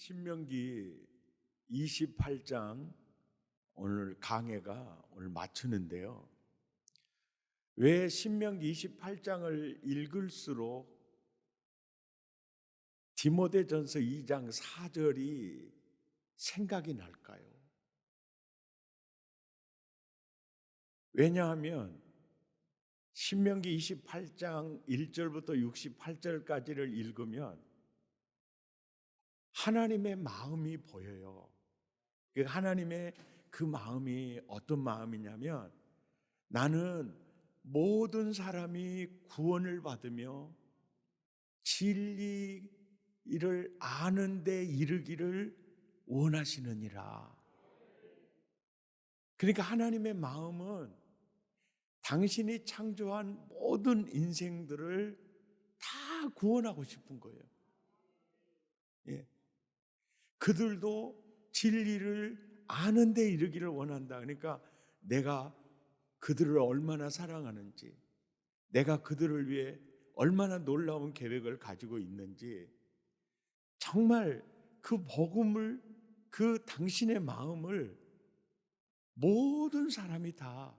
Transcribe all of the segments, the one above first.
신명기 28장 오늘 강해가 오늘 마치는데요. 왜 신명기 28장을 읽을수록 디모데전서 2장 4절이 생각이 날까요? 왜냐하면 신명기 28장 1절부터 68절까지를 읽으면 하나님의 마음이 보여요. 하나님의 그 마음이 어떤 마음이냐면, 나는 모든 사람이 구원을 받으며 진리를 아는 데 이르기를 원하시느니라. 그러니까 하나님의 마음은 당신이 창조한 모든 인생들을 다 구원하고 싶은 거예요. 예. 그들도 진리를 아는 데 이르기를 원한다. 그러니까 내가 그들을 얼마나 사랑하는지, 내가 그들을 위해 얼마나 놀라운 계획을 가지고 있는지, 정말 그 복음을, 그 당신의 마음을 모든 사람이 다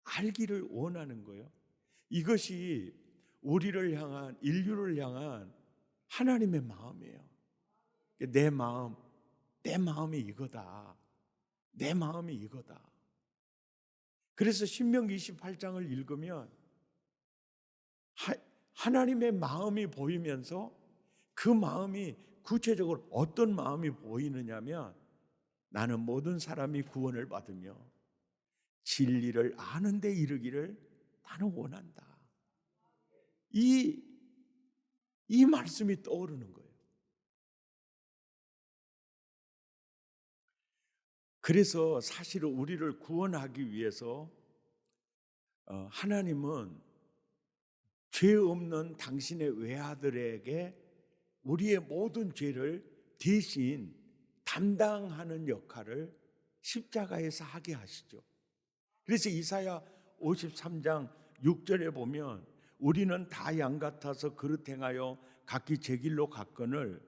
알기를 원하는 거예요. 이것이 우리를 향한, 인류를 향한 하나님의 마음이에요. 내 마음이 이거다. 내 마음이 이거다. 그래서 신명기 28장을 읽으면 하나님의 마음이 보이면서 그 마음이 구체적으로 어떤 마음이 보이느냐면, 나는 모든 사람이 구원을 받으며 진리를 아는 데 이르기를 나는 원한다. 이 말씀이 떠오르는 거예요. 그래서 사실은 우리를 구원하기 위해서 하나님은 죄 없는 당신의 외아들에게 우리의 모든 죄를 대신 담당하는 역할을 십자가에서 하게 하시죠. 그래서 이사야 53장 6절에 보면, 우리는 다 양 같아서 그릇 행하여 각기 제 길로 갔거늘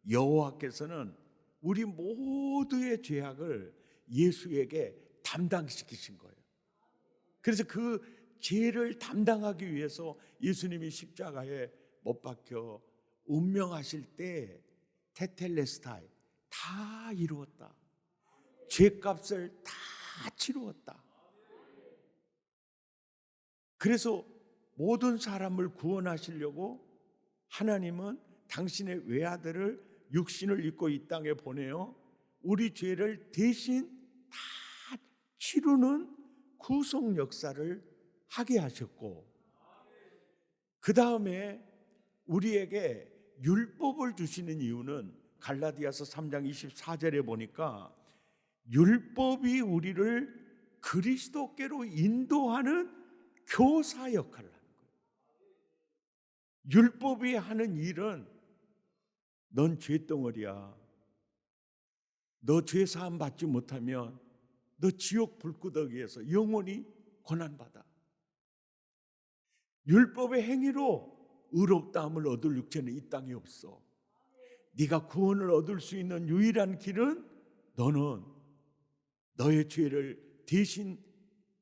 여호와께서는 우리 모두의 죄악을 예수에게 담당시키신 거예요. 그래서 그 죄를 담당하기 위해서 예수님이 십자가에 못 박혀 운명하실 때 테텔레스타이, 다 이루었다. 죄값을 다 치루었다. 그래서 모든 사람을 구원하시려고 하나님은 당신의 외아들을 육신을 입고 이 땅에 보내어 우리 죄를 대신 다 치르는 구속 역사를 하게 하셨고, 그 다음에 우리에게 율법을 주시는 이유는 갈라디아서 3장 24절에 보니까 율법이 우리를 그리스도께로 인도하는 교사 역할을 하는 거예요. 율법이 하는 일은, 넌 죄덩어리야, 너 죄사함 받지 못하면 너 지옥 불구덩이에서 영원히 고난받아. 율법의 행위로 의롭다함을 얻을 육체는 이 땅에 없어. 네가 구원을 얻을 수 있는 유일한 길은 너는 너의 죄를 대신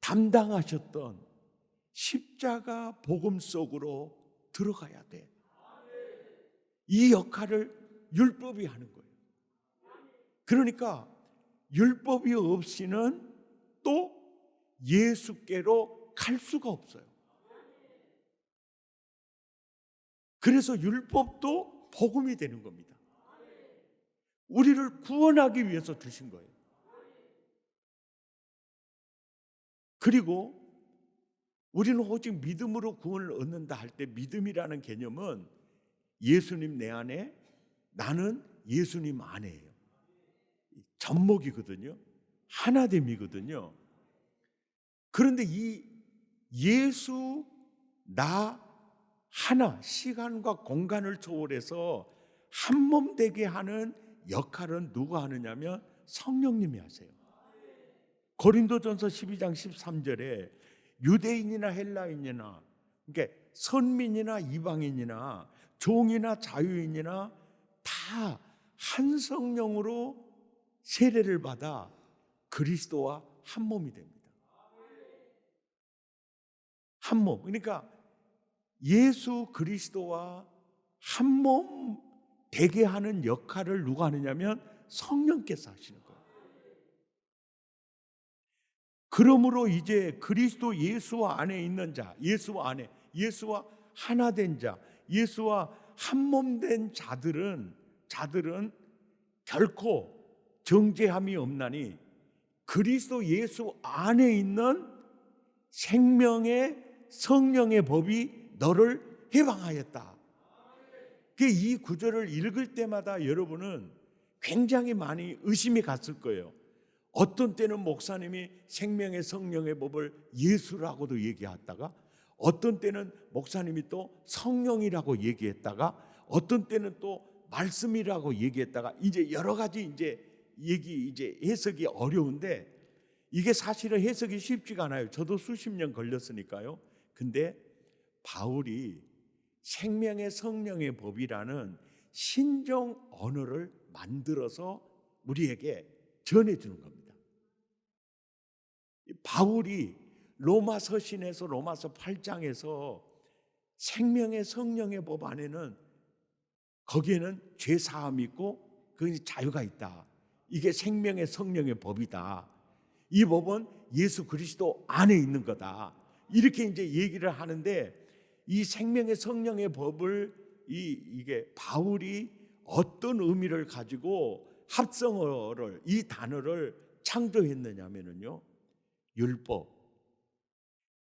담당하셨던 십자가 복음 속으로 들어가야 돼. 이 역할을 율법이 하는 거예요. 그러니까 율법이 없이는 또 예수께로 갈 수가 없어요. 그래서 율법도 복음이 되는 겁니다. 우리를 구원하기 위해서 주신 거예요. 그리고 우리는 오직 믿음으로 구원을 얻는다 할 때, 믿음이라는 개념은 예수님 내 안에, 나는 예수님 안에예요. 접목이거든요. 하나됨이거든요. 그런데 이 예수 나 하나, 시간과 공간을 초월해서 한 몸 되게 하는 역할은 누가 하느냐면 성령님이 하세요. 고린도전서 12장 13절에 유대인이나 헬라인이나, 그러니까 선민이나 이방인이나 종이나 자유인이나 다 한 성령으로 세례를 받아 그리스도와 한 몸이 됩니다. 한 몸. 그러니까 예수 그리스도와 한 몸 되게 하는 역할을 누가 하느냐면 성령께서 하시는 거예요. 그러므로 이제 그리스도 예수 안에 있는 자, 예수와 하나 된 자, 예수와 한 몸 된 자들은 결코 정죄함이 없나니 그리스도 예수 안에 있는 생명의 성령의 법이 너를 해방하였다. 이 구절을 읽을 때마다 여러분은 굉장히 많이 의심이 갔을 거예요. 어떤 때는 목사님이 생명의 성령의 법을 예수라고도 얘기했다가, 어떤 때는 목사님이 또 성령이라고 얘기했다가, 어떤 때는 또 말씀이라고 얘기했다가, 이제 여러 가지 이제 해석이 어려운데, 이게 사실은 해석이 쉽지가 않아요. 저도 수십 년 걸렸으니까요. 근데 바울이 생명의 성령의 법이라는 신종 언어를 만들어서 우리에게 전해주는 겁니다. 바울이 로마 서신에서, 로마서 8장에서 생명의 성령의 법 안에는, 거기에는 죄 사함이 있고 그 자유가 있다. 이게 생명의 성령의 법이다. 이 법은 예수 그리스도 안에 있는 거다. 이렇게 이제 얘기를 하는데, 이 생명의 성령의 법을 이게 바울이 어떤 의미를 가지고 합성어를, 이 단어를 창조했느냐면요, 율법,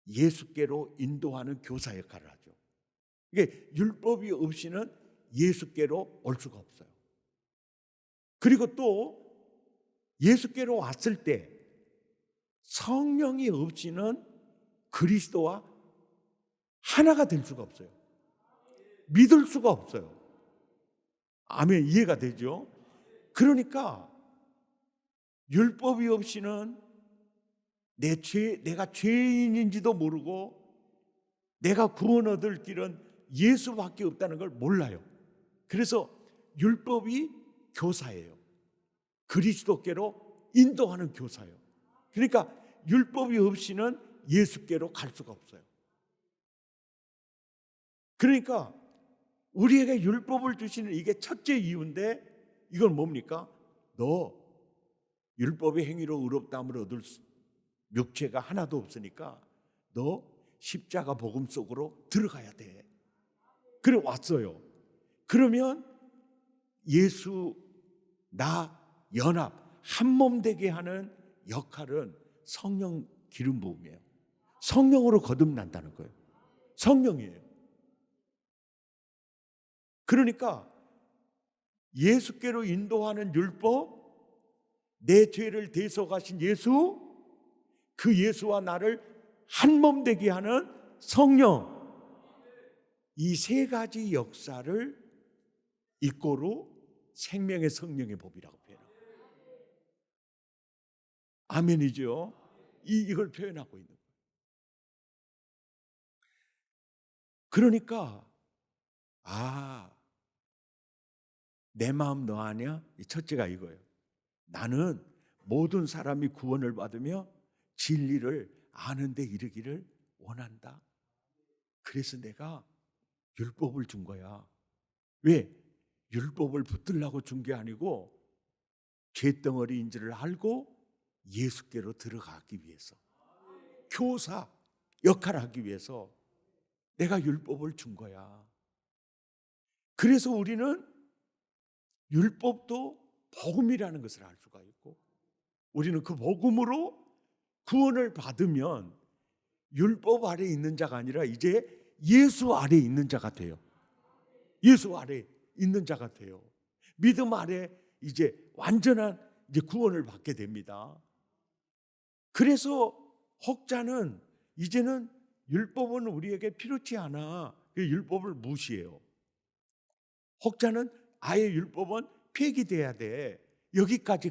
예수께로 인도하는 교사 역할을 하죠. 이게 율법이 없이는 예수께로 올 수가 없어요. 그리고 또 예수께로 왔을 때 성령이 없이는 그리스도와 하나가 될 수가 없어요. 믿을 수가 없어요. 아멘. 이해가 되죠? 그러니까 율법이 없이는 내가 죄인인지도 모르고 내가 구원 얻을 길은 예수밖에 없다는 걸 몰라요. 그래서 율법이 교사예요. 그리스도께로 인도하는 교사예요. 그러니까 율법이 없이는 예수께로 갈 수가 없어요. 그러니까 우리에게 율법을 주시는 이게 첫째 이유인데, 이건 뭡니까? 너 율법의 행위로 의롭다함을 얻을 육체가 하나도 없으니까 너 십자가 복음 속으로 들어가야 돼. 그래 왔어요. 그러면 예수 나 연합 한 몸 되게 하는 역할은 성령 기름 부음이에요. 성령으로 거듭난다는 거예요. 성령이에요. 그러니까 예수께로 인도하는 율법, 내 죄를 대속하신 예수, 그 예수와 나를 한 몸 되게 하는 성령, 이 세 가지 역사를 이꼬로 생명의 성령의 법이라고 표현합니다. 아멘이죠? 이걸 표현하고 있는 거예요. 그러니까 내 마음 너 아냐? 첫째가 이거예요. 나는 모든 사람이 구원을 받으며 진리를 아는 데 이르기를 원한다. 그래서 내가 율법을 준 거야. 왜? 율법을 붙들라고 준 게 아니고 죄덩어리인지를 알고 예수께로 들어가기 위해서, 교사 역할을 하기 위해서 내가 율법을 준 거야. 그래서 우리는 율법도 복음이라는 것을 알 수가 있고, 우리는 그 복음으로 구원을 받으면 율법 아래에 있는 자가 아니라 이제 예수 아래에 있는 자가 돼요. 예수 아래에 있는 자가 돼요. 믿음 아래 이제 완전한 이제 구원을 받게 됩니다. 그래서 혹자는 이제는 율법은 우리에게 필요치 않아. 율법을 무시해요. 혹자는 아예 율법은 폐기돼야 돼. 여기까지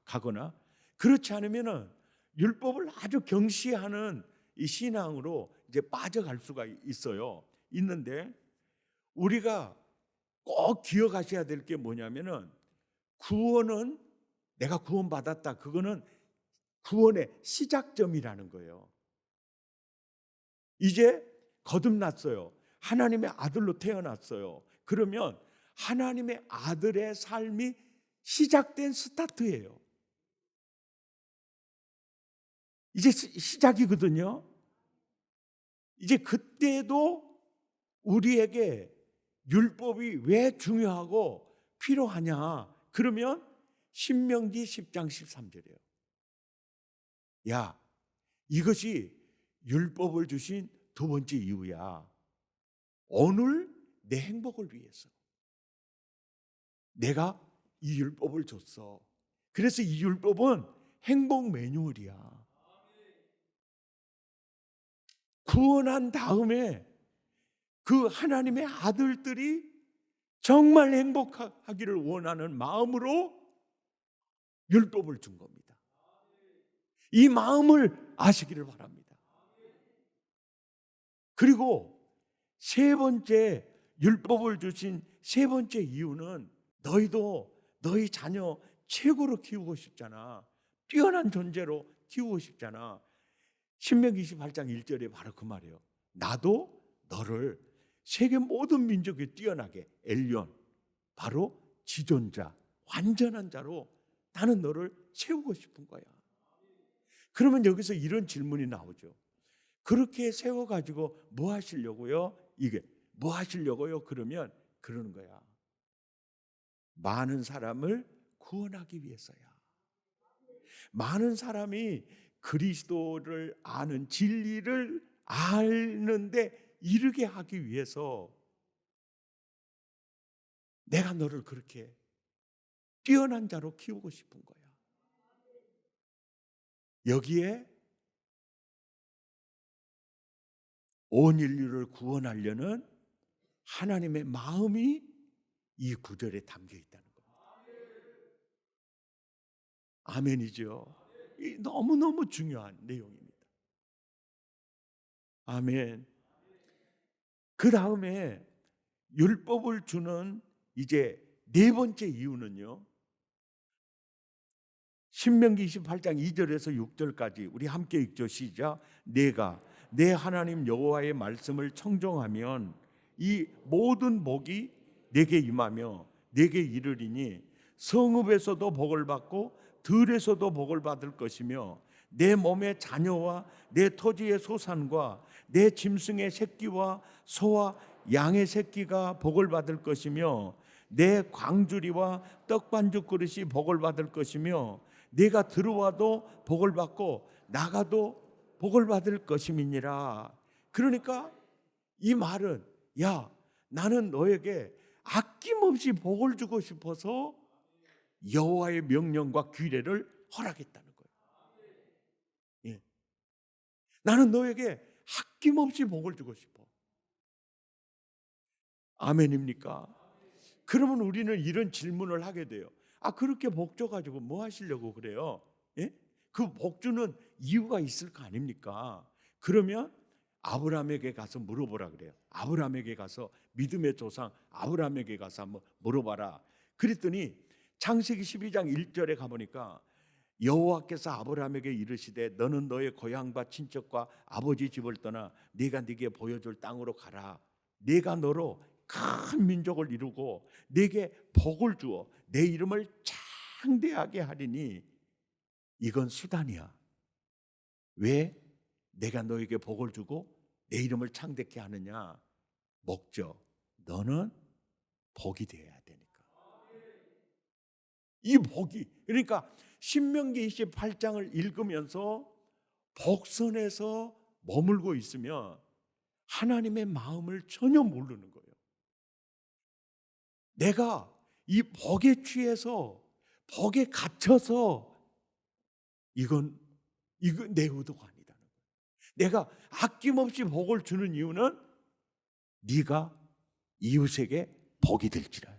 가거나, 그렇지 않으면은 율법을 아주 경시하는 이 신앙으로 이제 빠져갈 수가 있는데, 우리가 꼭 기억하셔야 될 게 뭐냐면은 구원은 내가 구원받았다. 그거는 구원의 시작점이라는 거예요. 이제 거듭났어요. 하나님의 아들로 태어났어요. 그러면 하나님의 아들의 삶이 시작된 스타트예요. 이제 시작이거든요. 이제 그때도 우리에게 율법이 왜 중요하고 필요하냐? 그러면 신명기 10장 13절이에요. 야, 이것이 율법을 주신 두 번째 이유야. 오늘 내 행복을 위해서 내가 이 율법을 줬어. 그래서 이 율법은 행복 매뉴얼이야. 구원한 다음에 그 하나님의 아들들이 정말 행복하기를 원하는 마음으로 율법을 준 겁니다. 이 마음을 아시기를 바랍니다. 그리고 세 번째 율법을 주신 세 번째 이유는 너희도 너희 자녀 최고로 키우고 싶잖아. 뛰어난 존재로 키우고 싶잖아. 신명기 28장 1절에 바로 그 말이에요. 나도 너를 세계 모든 민족에 뛰어나게 엘리온, 바로 지존자, 완전한 자로 나는 너를 세우고 싶은 거야. 그러면 여기서 이런 질문이 나오죠. 그렇게 세워가지고 뭐 하시려고요? 이게 뭐 하시려고요? 그러면 그러는 거야. 많은 사람을 구원하기 위해서야. 많은 사람이 그리스도를 아는 진리를 아는데 이르게 하기 위해서 내가 너를 그렇게 뛰어난 자로 키우고 싶은 거야. 여기에 온 인류를 구원하려는 하나님의 마음이 이 구절에 담겨 있다는 거예요. 아멘이죠. 너무너무 중요한 내용입니다. 아멘. 그 다음에 율법을 주는 이제 네 번째 이유는요. 신명기 28장 2절에서 6절까지 우리 함께 읽죠. 시작. 내가 내 하나님 여호와의 말씀을 청종하면 이 모든 복이 내게 임하며 내게 이르리니 성읍에서도 복을 받고 들에서도 복을 받을 것이며 내 몸의 자녀와 내 토지의 소산과 내 짐승의 새끼와 소와 양의 새끼가 복을 받을 것이며 내 광주리와 떡반죽 그릇이 복을 받을 것이며 내가 들어와도 복을 받고 나가도 복을 받을 것임이니라. 그러니까 이 말은 야, 나는 너에게 아낌없이 복을 주고 싶어서 여호와의 명령과 규례를 허락했다는 거예요. 예. 나는 너에게 아낌없이 복을 주고 싶어. 아멘입니까? 그러면 우리는 이런 질문을 하게 돼요. 아, 그렇게 복 줘가지고 뭐 하시려고 그래요? 예? 그 복 주는 이유가 있을 거 아닙니까? 그러면 아브라함에게 가서 물어보라 그래요. 아브라함에게 가서 믿음의 조상 아브라함에게 가서 한번 물어봐라. 그랬더니 창세기 12장 1절에 가보니까 여호와께서 아브라함에게 이르시되 너는 너의 고향과 친척과 아버지 집을 떠나 네가 네게 보여줄 땅으로 가라. 네가 너로 큰 민족을 이루고 네게 복을 주어 내 이름을 창대하게 하리니 이건 수단이야. 왜 내가 너에게 복을 주고 내 이름을 창대케 하느냐? 목적, 너는 복이 되어야 되니까. 이 복이, 그러니까 신명기 28장을 읽으면서 복선에서 머물고 있으면 하나님의 마음을 전혀 모르는 거예요. 내가 이 복에 취해서 복에 갇혀서 이건 내 의도가 아니다는 거예요. 내가 아낌없이 복을 주는 이유는 네가 이웃에게 복이 될지라.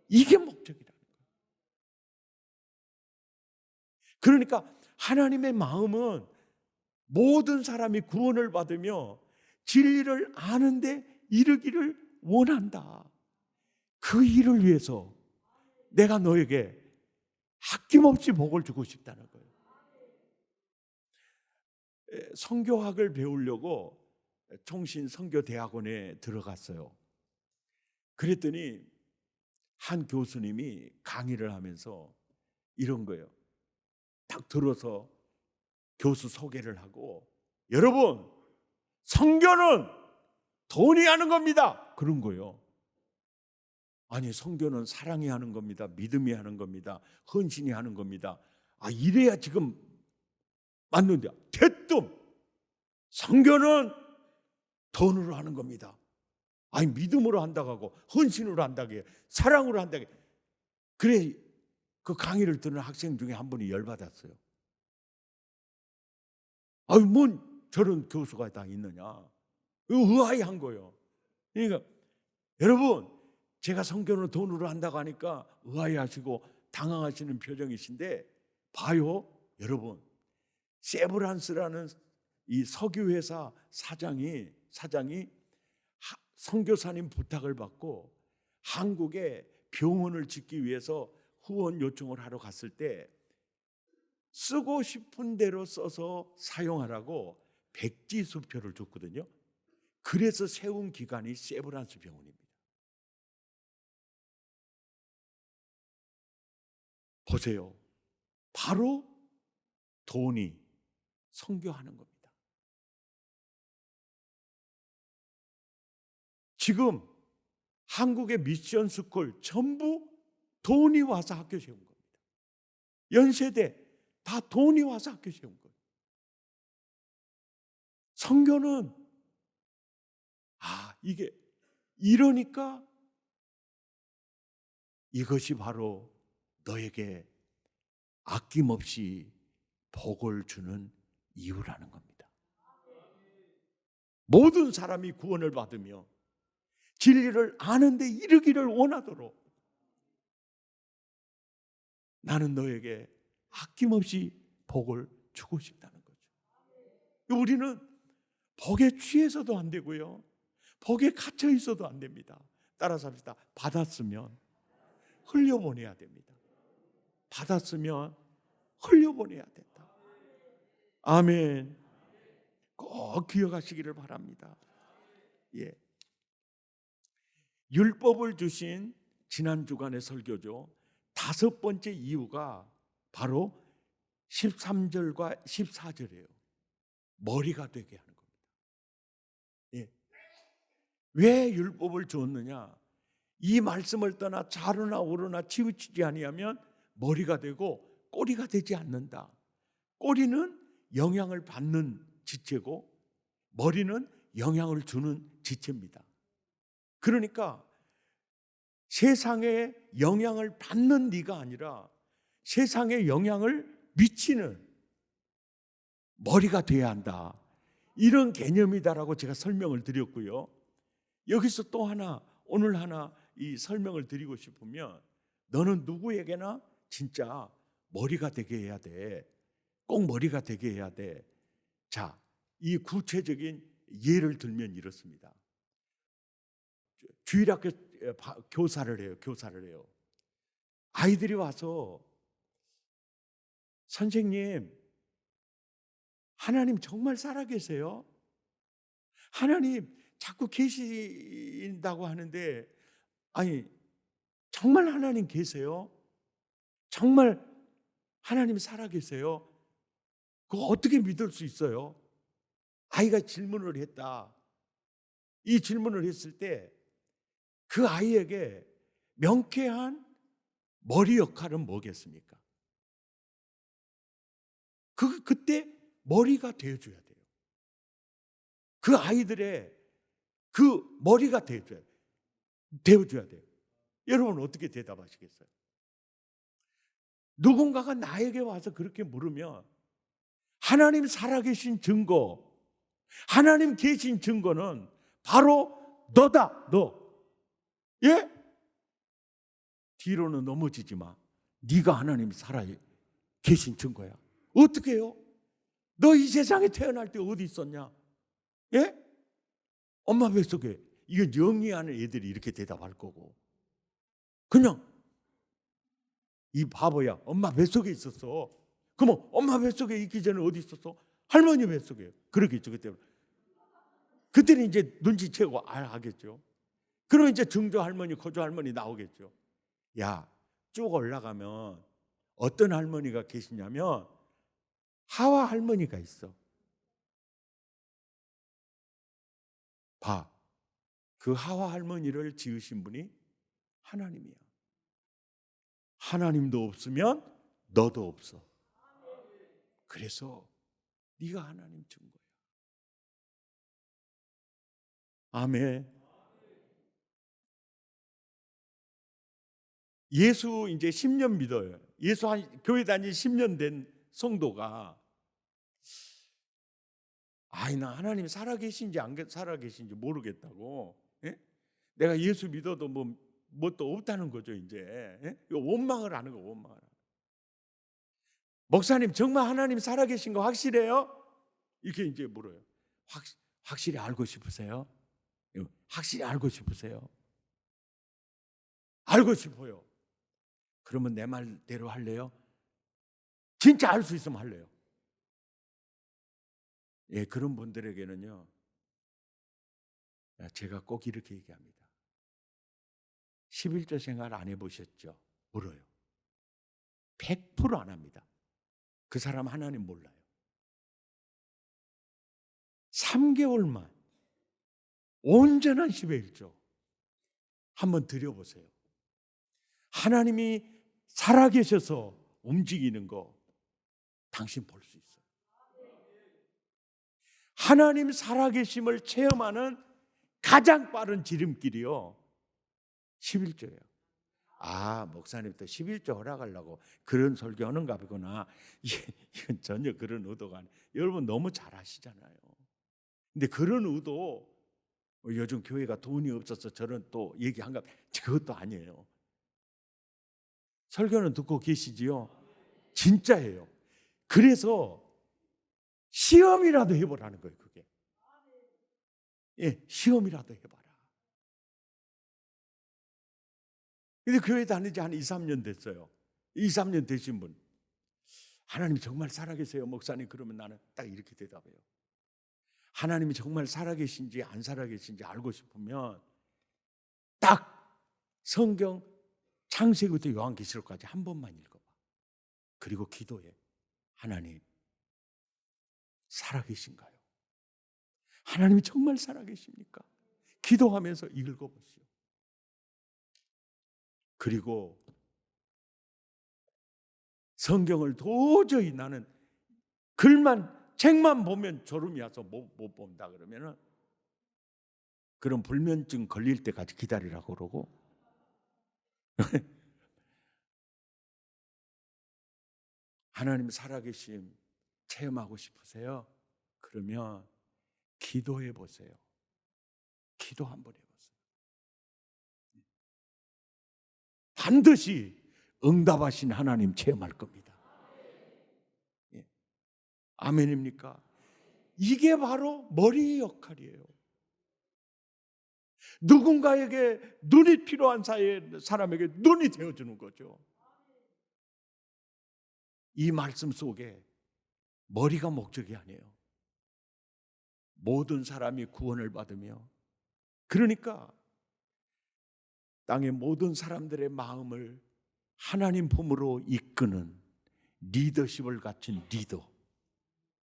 이게 목적이라는 거예요. 그러니까 하나님의 마음은 모든 사람이 구원을 받으며 진리를 아는데 이르기를 원한다. 그 일을 위해서 내가 너에게 아낌없이 복을 주고 싶다는 거예요. 선교학을 배우려고 총신 선교대학원에 들어갔어요. 그랬더니 한 교수님이 강의를 하면서 이런 거예요. 딱 들어서 교수 소개를 하고, 여러분, 선교는 돈이 하는 겁니다. 그런 거예요. 아니, 선교는 사랑이 하는 겁니다. 믿음이 하는 겁니다. 헌신이 하는 겁니다. 이래야 지금 맞는데, 대뜸 선교는 돈으로 하는 겁니다. 믿음으로 한다고 하고 헌신으로 한다고 해요. 사랑으로 한다고 해요. 그래, 그 강의를 듣는 학생 중에 한 분이 열받았어요. 뭔 저런 교수가 다 있느냐. 의아해한 거예요. 그러니까 여러분, 제가 선교는 돈으로 한다고 하니까 의아해하시고 당황하시는 표정이신데, 봐요, 여러분, 세브란스라는 이 석유회사 사장이 선교사님 부탁을 받고 한국에 병원을 짓기 위해서 후원 요청을 하러 갔을 때 쓰고 싶은 대로 써서 사용하라고 백지 수표를 줬거든요. 그래서 세운 기관이 세브란스 병원입니다. 보세요. 바로 돈이 선교하는 겁니다. 지금 한국의 미션 스쿨 전부 돈이 와서 학교 세운 겁니다. 연세대 다 돈이 와서 학교 세운 거예요. 선교는 이게 이러니까 이것이 바로 너에게 아낌없이 복을 주는 이유라는 겁니다. 모든 사람이 구원을 받으며 진리를 아는데 이르기를 원하도록 나는 너에게 아낌없이 복을 주고 싶다는 거죠. 우리는 복에 취해서도 안 되고요, 복에 갇혀 있어도 안 됩니다. 따라서 합시다. 받았으면 흘려보내야 됩니다. 받았으면 흘려보내야 된다. 아멘. 꼭 기억하시기를 바랍니다. 율법을 주신 지난 주간의 설교죠. 5번째 이유가 바로 13절과 14절이에요. 머리가 되게 하는 겁니다. 왜 율법을 주었느냐? 이 말씀을 떠나 좌로나 우로나 치우치지 아니하면 머리가 되고 꼬리가 되지 않는다. 꼬리는 영향을 받는 지체고 머리는 영향을 주는 지체입니다. 그러니까 세상에 영향을 받는 네가 아니라 세상에 영향을 미치는 머리가 돼야 한다. 이런 개념이다라고 제가 설명을 드렸고요. 여기서 또 하나, 오늘 하나 이 설명을 드리고 싶으면, 너는 누구에게나 진짜 머리가 되게 해야 돼. 꼭 머리가 되게 해야 돼. 자, 이 구체적인 예를 들면 이렇습니다. 주일학교 교사를 해요. 아이들이 와서, 선생님, 하나님 정말 살아계세요? 하나님 자꾸 계신다고 하는데, 정말 하나님 계세요? 정말 하나님 살아계세요? 그거 어떻게 믿을 수 있어요? 아이가 질문을 했다. 이 질문을 했을 때 그 아이에게 명쾌한 머리 역할은 뭐겠습니까? 그때 머리가 되어줘야 돼요. 그 아이들의 그 머리가 되어줘야 돼요. 여러분 어떻게 대답하시겠어요? 누군가가 나에게 와서 그렇게 물으면, 하나님 살아계신 증거, 하나님 계신 증거는 바로 너다, 너. 예? 뒤로는 넘어지지 마. 네가 하나님 살아계신 증거야. 어떻게 해요? 너 이 세상에 태어날 때 어디 있었냐? 예? 엄마 뱃속에. 이건 영리하는 애들이 이렇게 대답할 거고, 그냥 이 바보야, 엄마 뱃속에 있었어. 그럼 엄마 뱃속에 있기 전에 어디 있었어? 할머니 뱃속에. 그러겠죠. 그때는 이제 눈치채고 알겠죠. 그러면 이제 증조 할머니, 거조 할머니 나오겠죠. 야, 쭉 올라가면 어떤 할머니가 계시냐면 하와 할머니가 있어. 봐, 그 하와 할머니를 지으신 분이 하나님이야. 하나님도 없으면 너도 없어. 그래서 네가 하나님 준 거야. 아멘. 예수 이제 10년 믿어요. 예수 교회 다닌 10년 된 성도가 나 하나님 살아계신지 안 살아계신지 모르겠다고. 예? 내가 예수 믿어도 또 없다는 거죠 이제. 예? 원망을 하는 거, 원망을. 목사님 정말 하나님 살아계신 거 확실해요? 이렇게 이제 물어요. 확실히 알고 싶으세요? 확실히 알고 싶으세요? 알고 싶어요. 그러면 내 말대로 할래요? 진짜 알 수 있으면 할래요. 예, 그런 분들에게는요, 제가 꼭 이렇게 얘기합니다. 11조 생활 안 해보셨죠? 물어요. 100%안 합니다. 그 사람 하나님 몰라요. 3개월만 온전한 11조 한번 드려보세요. 하나님이 살아계셔서 움직이는 거 당신 볼 수 있어요. 하나님 살아계심을 체험하는 가장 빠른 지름길이요, 11조예요. 목사님 또 11조 허락하려고 그런 설교하는가 보구나. 이건 전혀 그런 의도가 아니에요. 여러분 너무 잘 아시잖아요. 근데 그런 의도, 요즘 교회가 돈이 없어서 저런 또 얘기한가, 그것도 아니에요. 설교는 듣고 계시지요? 진짜예요. 그래서 시험이라도 해보라는 거예요, 그게. 예, 시험이라도 해봐라. 근데 교회 다니지 한 2, 3년 됐어요. 2, 3년 되신 분, 하나님 정말 살아계세요 목사님? 그러면 나는 딱 이렇게 대답해요. 하나님이 정말 살아계신지 안 살아계신지 알고 싶으면 딱 성경 창세기부터 요한계시록까지 한 번만 읽어봐. 그리고 기도해. 하나님 살아계신가요? 하나님이 정말 살아계십니까? 기도하면서 읽어보시오. 그리고 성경을 도저히 나는 책만 보면 졸음이 와서 못 본다 그러면은, 그런 불면증 걸릴 때까지 기다리라고 그러고 하나님 살아계심 체험하고 싶으세요? 그러면 기도해 보세요. 기도 한번 해보세요. 반드시 응답하신 하나님 체험할 겁니다. 예. 아멘입니까? 이게 바로 머리의 역할이에요. 누군가에게 눈이 필요한 사람에게 눈이 되어주는 거죠. 이 말씀 속에 머리가 목적이 아니에요. 모든 사람이 구원을 받으며, 그러니까 땅의 모든 사람들의 마음을 하나님 품으로 이끄는 리더십을 갖춘 리더.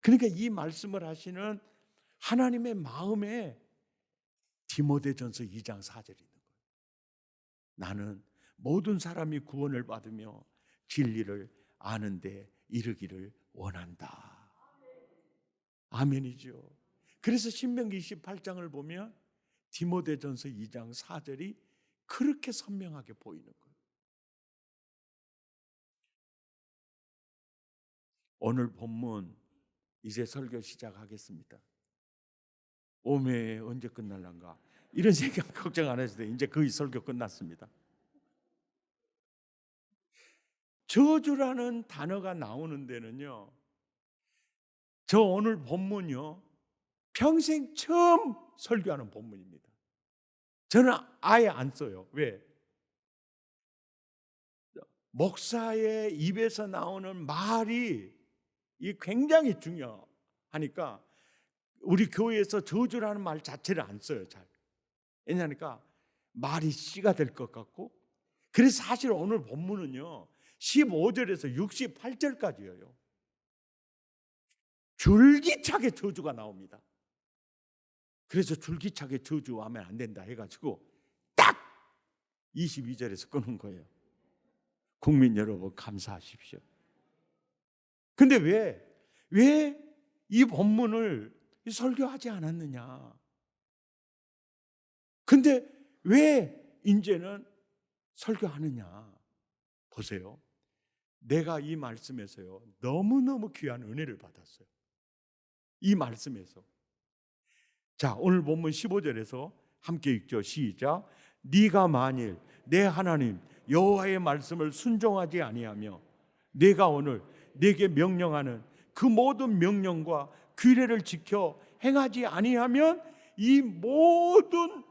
그러니까 이 말씀을 하시는 하나님의 마음에 디모데전서 2장 4절이 있는 거예요. 나는 모든 사람이 구원을 받으며 진리를 아는 데 이르기를 원한다. 아멘이죠. 그래서 신명기 28장을 보면 디모데전서 2장 4절이 그렇게 선명하게 보이는 거예요. 오늘 본문 이제 설교 시작하겠습니다. 오메 언제 끝날란가 이런 생각 걱정 안 하셔도 돼요. 이제 거의 설교 끝났습니다. 저주라는 단어가 나오는 데는요, 저 오늘 본문요 평생 처음 설교하는 본문입니다. 저는 아예 안 써요. 왜? 목사의 입에서 나오는 말이 굉장히 중요하니까 우리 교회에서 저주라는 말 자체를 안 써요. 잘. 왜냐하니까 말이 씨가 될 것 같고. 그래서 사실 오늘 본문은요 15절에서 68절까지예요. 줄기차게 저주가 나옵니다. 그래서 줄기차게 저주하면 안 된다 해가지고 딱 22절에서 끊은 거예요. 국민 여러분 감사하십시오. 근데 왜 이 본문을 설교하지 않았느냐? 근데 왜 이제는 설교하느냐? 보세요. 내가 이 말씀에서요 너무너무 귀한 은혜를 받았어요. 이 말씀에서. 자, 오늘 본문 15절에서 함께 읽죠. 시작. 네가 만일 내 하나님 여호와의 말씀을 순종하지 아니하며 내가 오늘 네게 명령하는 그 모든 명령과 규례를 지켜 행하지 아니하면 이 모든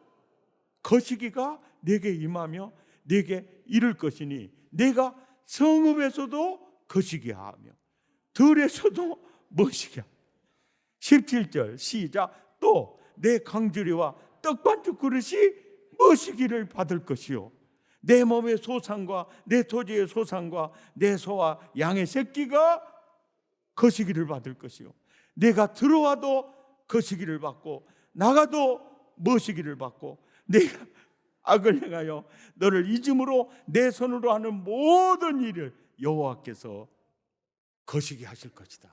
거시기가 내게 임하며 내게 이를 것이니 내가 성읍에서도 거시기하며 들에서도 머시기하며. 17절 시작. 또 내 강주리와 떡반죽 그릇이 머시기를 받을 것이요 내 몸의 소산과 내 토지의 소산과 내 소와 양의 새끼가 거시기를 받을 것이요 내가 들어와도 거시기를 받고 나가도 머시기를 받고 내가 악을 행하여 너를 잊음으로 내 손으로 하는 모든 일을 여호와께서 거시기 하실 것이다.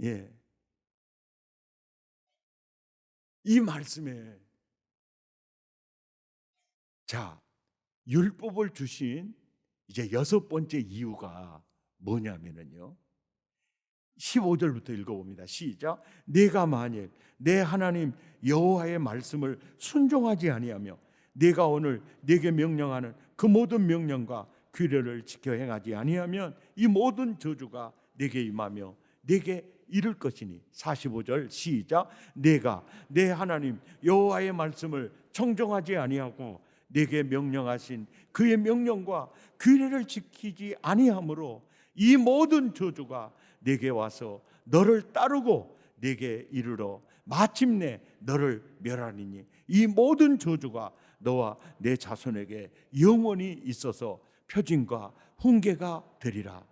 예. 이 말씀에 자, 율법을 주신 이제 6번째 이유가 뭐냐면은요. 15절부터 읽어봅니다. 시작. 내가 만일 내 하나님 여호와의 말씀을 순종하지 아니하며 내가 오늘 네게 명령하는 그 모든 명령과 규례를 지켜 행하지 아니하면 이 모든 저주가 네게 임하며 네게 이를 것이니. 45절 시작. 내가 내 하나님 여호와의 말씀을 청종하지 아니하고 네게 명령하신 그의 명령과 규례를 지키지 아니하므로 이 모든 저주가 네게 와서 너를 따르고 네게 이르러 마침내 너를 멸하리니 이 모든 저주가 너와 내 자손에게 영원히 있어서 표징과 훈계가 되리라.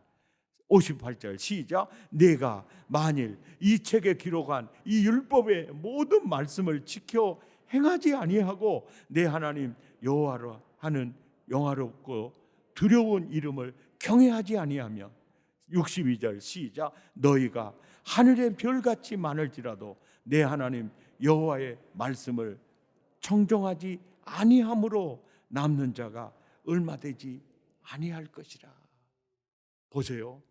58절 시작. 내가 만일 이 책에 기록한 이 율법의 모든 말씀을 지켜 행하지 아니하고 내 하나님 여호와로 하는 영화롭고 두려운 이름을 경외하지 아니하며. 62절 시작. 너희가 하늘의 별같이 많을지라도 내 하나님 여호와의 말씀을 청종하지 아니함으로 남는 자가 얼마 되지 아니할 것이라. 보세요.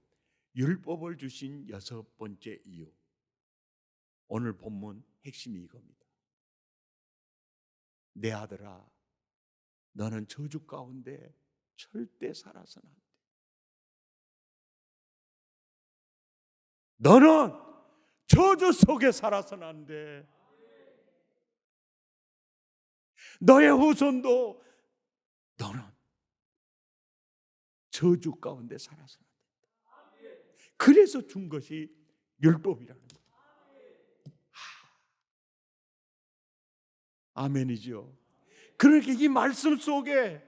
율법을 주신 6번째 이유. 오늘 본문 핵심이 이겁니다. 내 아들아, 너는 저주 가운데 절대 살아서는 안 돼. 너는 저주 속에 살아서는 안 돼. 너의 후손도 너는 저주 가운데 살아서는 안 된다. 그래서 준 것이 율법이라는 거예요. 아멘이죠. 그러니까 이 말씀 속에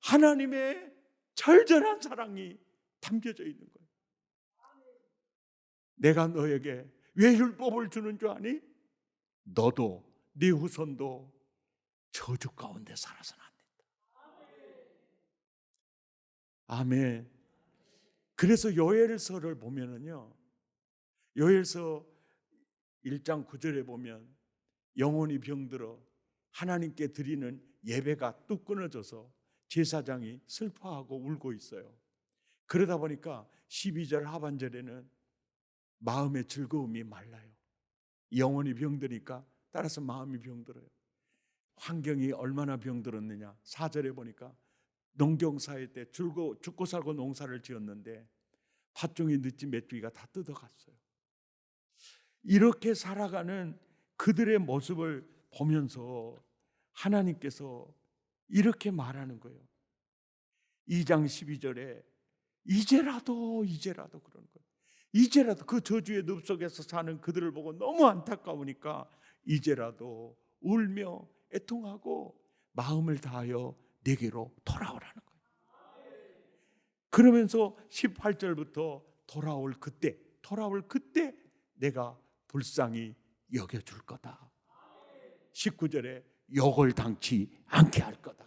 하나님의 절절한 사랑이 담겨져 있는 거예요. 내가 너에게 왜 율법을 주는 줄 아니? 너도 네 후손도 저주 가운데 살아서는 안 된다. 아멘. 그래서 요엘서를 보면은요, 요엘서 1장 9절에 보면 영혼이 병들어 하나님께 드리는 예배가 뚝 끊어져서 제사장이 슬퍼하고 울고 있어요. 그러다 보니까 12절 하반절에는 마음의 즐거움이 말라요. 영혼이 병드니까 따라서 마음이 병들어요. 환경이 얼마나 병들었느냐. 4절에 보니까 농경사회 때 죽고 살고 농사를 지었는데 팥종이 늦지 메뚜기가 다 뜯어갔어요. 이렇게 살아가는 그들의 모습을 보면서 하나님께서 이렇게 말하는 거예요. 2장 12절에 이제라도 그러는 거예요. 이제라도 그 저주의 늪 속에서 사는 그들을 보고 너무 안타까우니까 이제라도 울며 애통하고 마음을 다하여 내게로 돌아오라는 거예요. 그러면서 18절부터 돌아올 그때 내가 불쌍히 여겨줄 거다. 19절에 욕을 당치 않게 할 거다.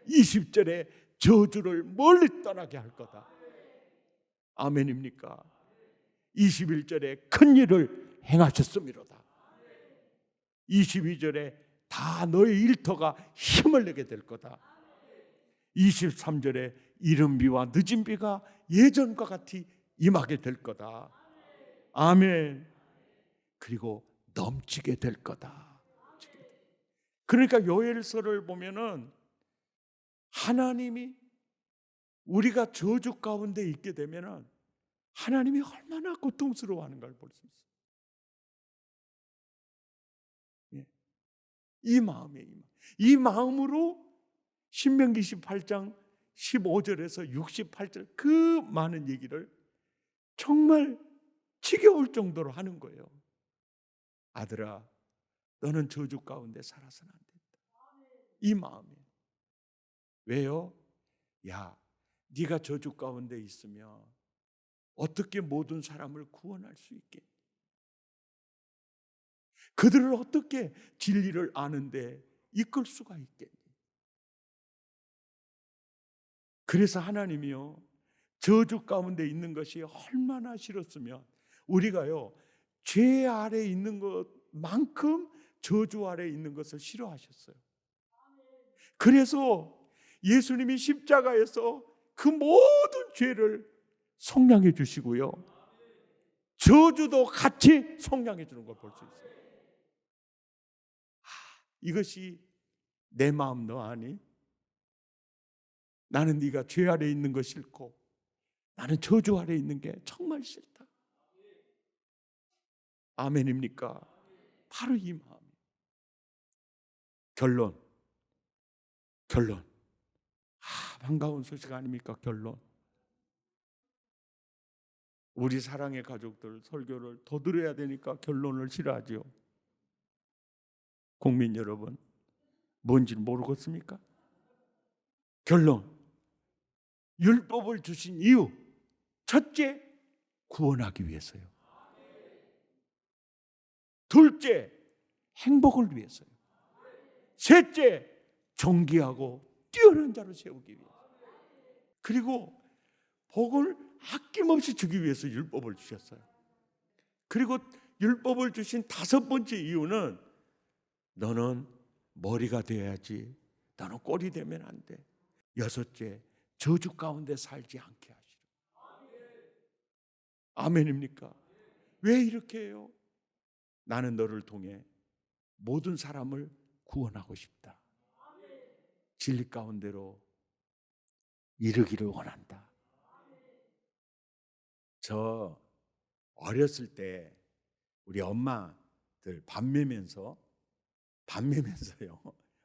20절에 저주를 멀리 떠나게 할 거다. 아멘입니까? 21절에 큰 일을 행하셨음이로다. 22절에 다 너의 일터가 힘을 내게 될 거다. 23절에 이른 비와 늦은 비가 예전과 같이 임하게 될 거다. 아멘. 그리고 넘치게 될 거다. 그러니까 요엘서를 보면은 하나님이 우리가 저주 가운데 있게 되면은 하나님이 얼마나 고통스러워하는 걸 볼 수 있어요. 예. 이 마음으로 신명기 18장 15절에서 68절 그 많은 얘기를 정말 지겨울 정도로 하는 거예요. 아들아, 너는 저주 가운데 살아서는 안 된다. 이 마음에. 왜요? 야, 네가 저주 가운데 있으면 어떻게 모든 사람을 구원할 수 있겠니? 그들을 어떻게 진리를 아는데 이끌 수가 있겠니? 그래서 하나님이요, 저주 가운데 있는 것이 얼마나 싫었으면 우리가요 죄 아래 있는 것만큼 저주 아래 있는 것을 싫어하셨어요. 그래서 예수님이 십자가에서 그 모든 죄를 속량해 주시고요, 저주도 같이 속량해 주는 걸 볼 수 있어요. 이것이 내 마음 너 아니? 나는 네가 죄 아래 있는 거 싫고 나는 저주 아래 있는 게 정말 싫다. 아멘입니까? 바로 이 마음. 결론. 반가운 소식 아닙니까? 결론. 우리 사랑의 가족들 설교를 더 들어야 되니까 결론을 싫어하지요. 국민 여러분, 뭔지는 모르겠습니까? 결론. 율법을 주신 이유. 첫째, 구원하기 위해서요. 둘째, 행복을 위해서요. 셋째, 존귀하고 뛰어난 자로 세우기 위해서. 그리고 복을 아낌없이 주기 위해서 율법을 주셨어요. 그리고 율법을 주신 다섯 번째 이유는 너는 머리가 되어야지, 너는 꼴이 되면 안 돼. 여섯째, 저주 가운데 살지 않게 하시라. 아멘입니까? 왜 이렇게 해요? 나는 너를 통해 모든 사람을 구원하고 싶다. 진리 가운데로 이르기를 원한다. 저 어렸을 때 우리 엄마들 밤매면서요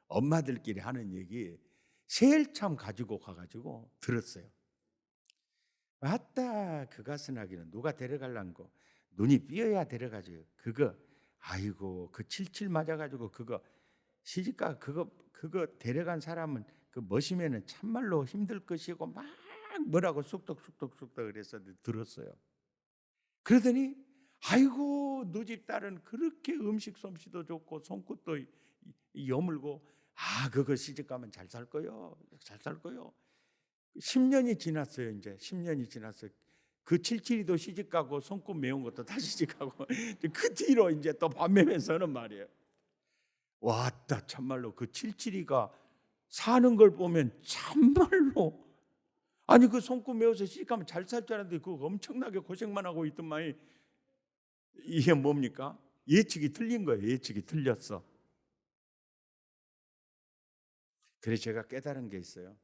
엄마들끼리 하는 얘기 새일참 가지고 가가지고 들었어요. 맞다, 그 가스나기는 누가 데려갈란 거 눈이 삐어야 데려가죠. 그거 아이고 그 칠칠 맞아가지고 그거 시집가 그거 데려간 사람은 그 머시면은 참말로 힘들 것이고 막 뭐라고 쑥덕쑥덕 그래서 들었어요. 그러더니 아이고 너희 집 딸은 그렇게 음식 솜씨도 좋고 손끝도 여물고 그거 시집가면 잘 살 거요. 10년이 지났어요. 이제 10년이 지났어요. 그 칠칠이도 시집가고 손끝 매운 것도 다 시집가고 그 뒤로 이제 또 밤매면서는 말이에요. 왔다, 참말로 그 칠칠이가 사는 걸 보면 참말로 아니 그 손끝 매워서 시집가면 잘 살 줄 알았는데 그거 엄청나게 고생만 하고 있더만이. 이게 뭡니까? 예측이 틀린 거예요. 예측이 틀렸어. 그래서 제가 깨달은 게 있어요.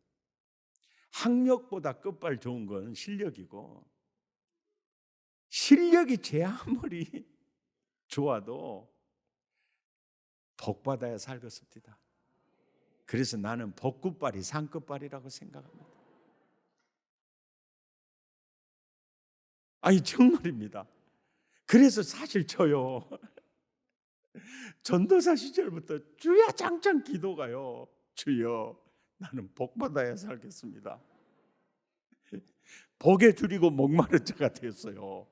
학력보다 끝발 좋은 건 실력이고, 실력이 제 아무리 좋아도 복 받아야 살겠습니다. 그래서 나는 벚꽃발이 상급발이라고 생각합니다. 아니 정말입니다. 그래서 사실 저요 전도사 시절부터 주야 장창 기도가요. 주여 나는 복 받아야 살겠습니다. 복에 줄이고 목마른 자가 됐어요.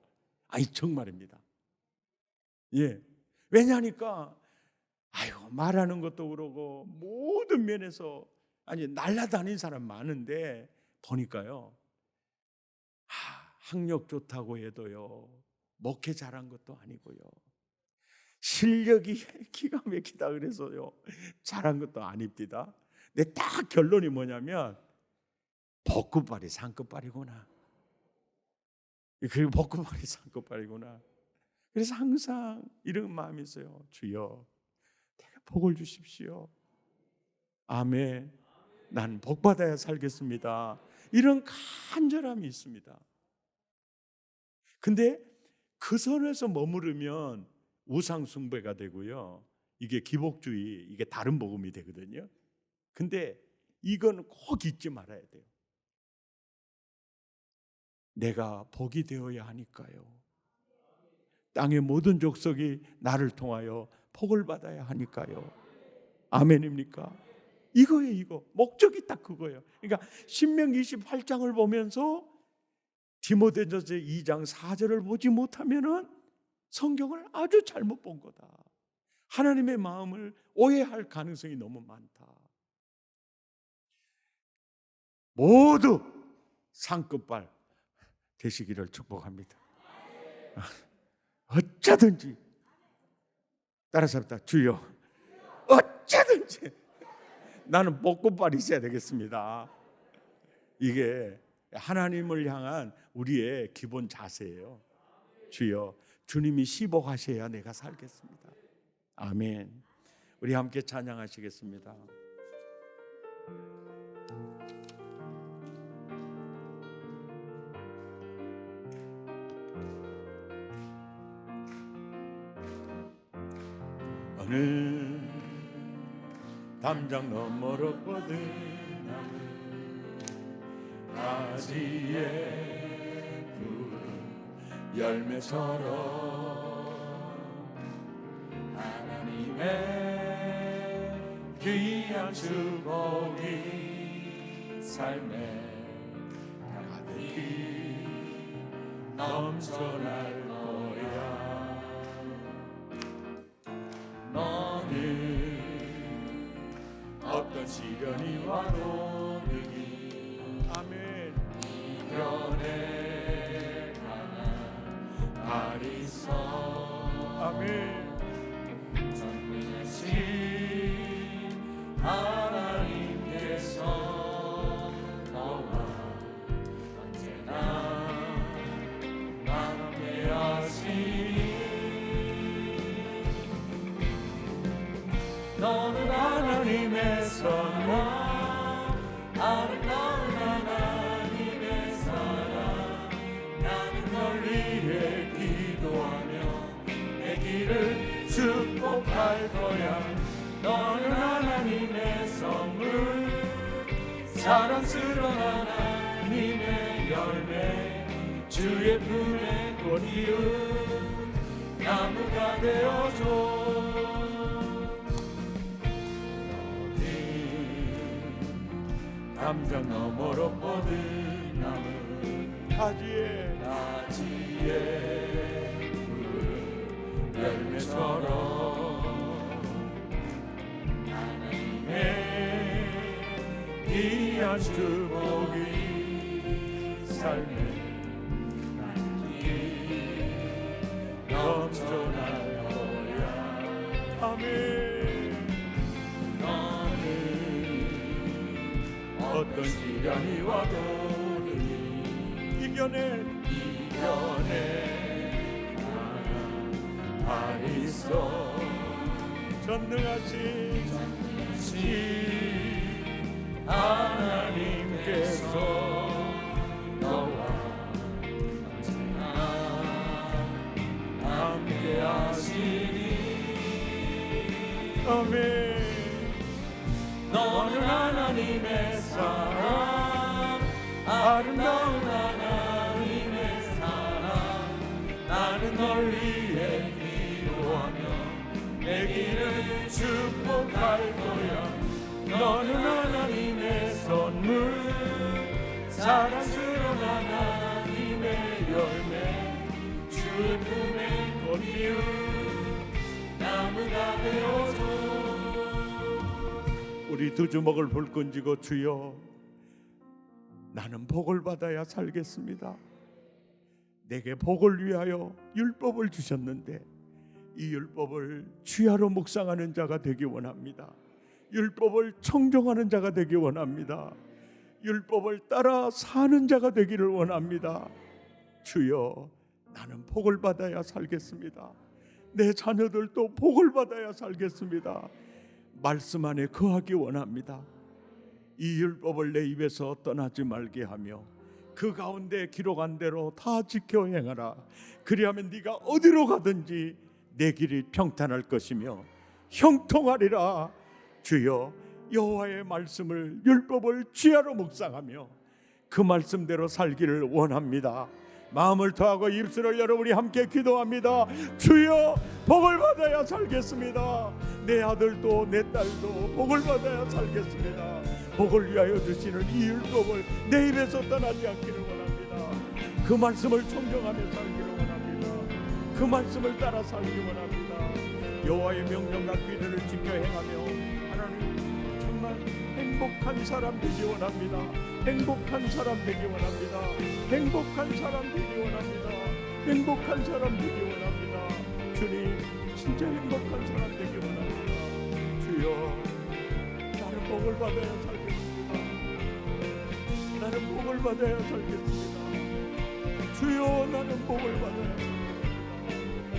아니 정말입니다. 예. 왜냐하니까 말하는 것도 그러고 모든 면에서 날라다닌 사람 많은데 보니까요. 학력 좋다고 해도요. 목회 잘한 것도 아니고요. 실력이 기가 막히다 그래서요. 잘한 것도 아닙니다. 근데 딱 결론이 뭐냐면 벚꽃발이 상급발이구나. 그리고 벚꽃발이 상급발이구나. 그래서 항상 이런 마음이 있어요. 주여 내가 복을 주십시오. 아멘. 난 복 받아야 살겠습니다. 이런 간절함이 있습니다. 근데 그 선에서 머무르면 우상 숭배가 되고요. 이게 기복주의, 이게 다른 복음이 되거든요. 근데 이건 꼭 잊지 말아야 돼요. 내가 복이 되어야 하니까요. 땅의 모든 족속이 나를 통하여 복을 받아야 하니까요. 아멘입니까? 이거예요, 이거. 목적이 딱 그거예요. 그러니까 신명기 28장을 보면서 디모데전서 2장 4절을 보지 못하면은 성경을 아주 잘못 본 거다. 하나님의 마음을 오해할 가능성이 너무 많다. 모두 상급발 되시기를 축복합니다. 어쩌든지 따라서 합니다. 주여 어쩌든지 나는 벚꽃발이 있어야 되겠습니다. 이게 하나님을 향한 우리의 기본 자세예요. 주여 주님이 시복하셔야 내가 살겠습니다. 아멘. 우리 함께 찬양하시겠습니다. 어느 담장 너머로 뻗은 나무 가지에 푸른 열매처럼 하나님의 귀한 축복이 삶에 가득히 넘쳐날 거야. 어떤 시련이 와도 능히 아멘 이겨내 가는 발이 있어 아멘 전능하신 하나님께서 너와 언제나 함께 하시니 너는 하나님의 선한 아름다운 하나님의 사랑 나는 널 위해 기도하며 내 길을 축복할 거야. 너는 하나님의 선물 사랑스러운 하나님의 열매 주의 품에 꽃 피운 나무가 되어줘. 담장 너머로 뻗은 나무 가지에 푸른 열매처럼 하나님의 귀한 축복이 삶에 넘쳐날 거야. 아멘. 어떤 시련이 와도 이겨내 발이 있어 전능하신 하나님께서 너와 언제나 함께 하시니 아멘. 너는 하나님의 사랑, 아름다운 하나님의 사랑. 나는 널 위해 기도하며 내 길을 축복할 거야. 너는 하나님의 선물, 사랑스러운 하나님의 열매, 주의 품에 꽃피운 나무가 되어줘. 우리 두 주먹을 불끈 쥐고 주여, 나는 복을 받아야 살겠습니다. 내게 복을 위하여 율법을 주셨는데 이 율법을 주야로 묵상하는 자가 되기 원합니다. 율법을 청정하는 자가 되기 원합니다. 율법을 따라 사는 자가 되기를 원합니다. 주여, 나는 복을 받아야 살겠습니다. 내 자녀들도 복을 받아야 살겠습니다. 말씀 안에 거하기 원합니다. 이 율법을 내 입에서 떠나지 말게 하며 그 가운데 기록한 대로 다 지켜 행하라. 그리하면 네가 어디로 가든지 내 길이 평탄할 것이며 형통하리라. 주여, 여호와의 말씀을, 율법을 주야로 묵상하며 그 말씀대로 살기를 원합니다. 마음을 더하고 입술을 열어 우리 함께 기도합니다. 주여, 복을 받아야 살겠습니다. 내 아들도 내 딸도 복을 받아야 살겠습니다. 복을 위하여 주시는 이 율법을 내 입에서 떠나지 않기를 원합니다. 그 말씀을 청정하며 살기를 원합니다. 그 말씀을 따라 살기 원합니다. 여호와의 명령과 규례를 지켜 행하며 하나님 정말 행복한 사람 되기 원합니다. 행복한 사람 되기 원합니다. 행복한 사람 되기 원합니다. 행복한 사람 되기 원합니다. 주님, 진짜 행복한 사람 되기 원합니다. 주여, 나는 복을 받아야 살겠습니다. 나는 복을 받아야 살겠습니다. 주여, 나는 복을 받아야 살겠습니다.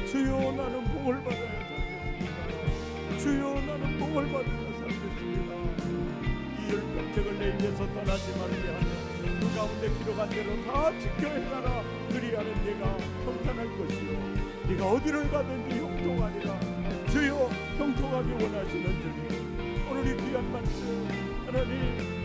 주여, 나는 복을 받아야 살겠습니다. 주여, 나는 복을 받아야 살겠습니다. 이 율법책을 내 입에서 떠나지 말게 하며 그 가운데 기록한 대로 다 지켜 행하라. 그리하면 네가 평탄할 것이요 네가 어디를 가든지 형통하리라. 주여, 형통하기 원하시는 주님, 오늘 이 귀한 말씀 하나님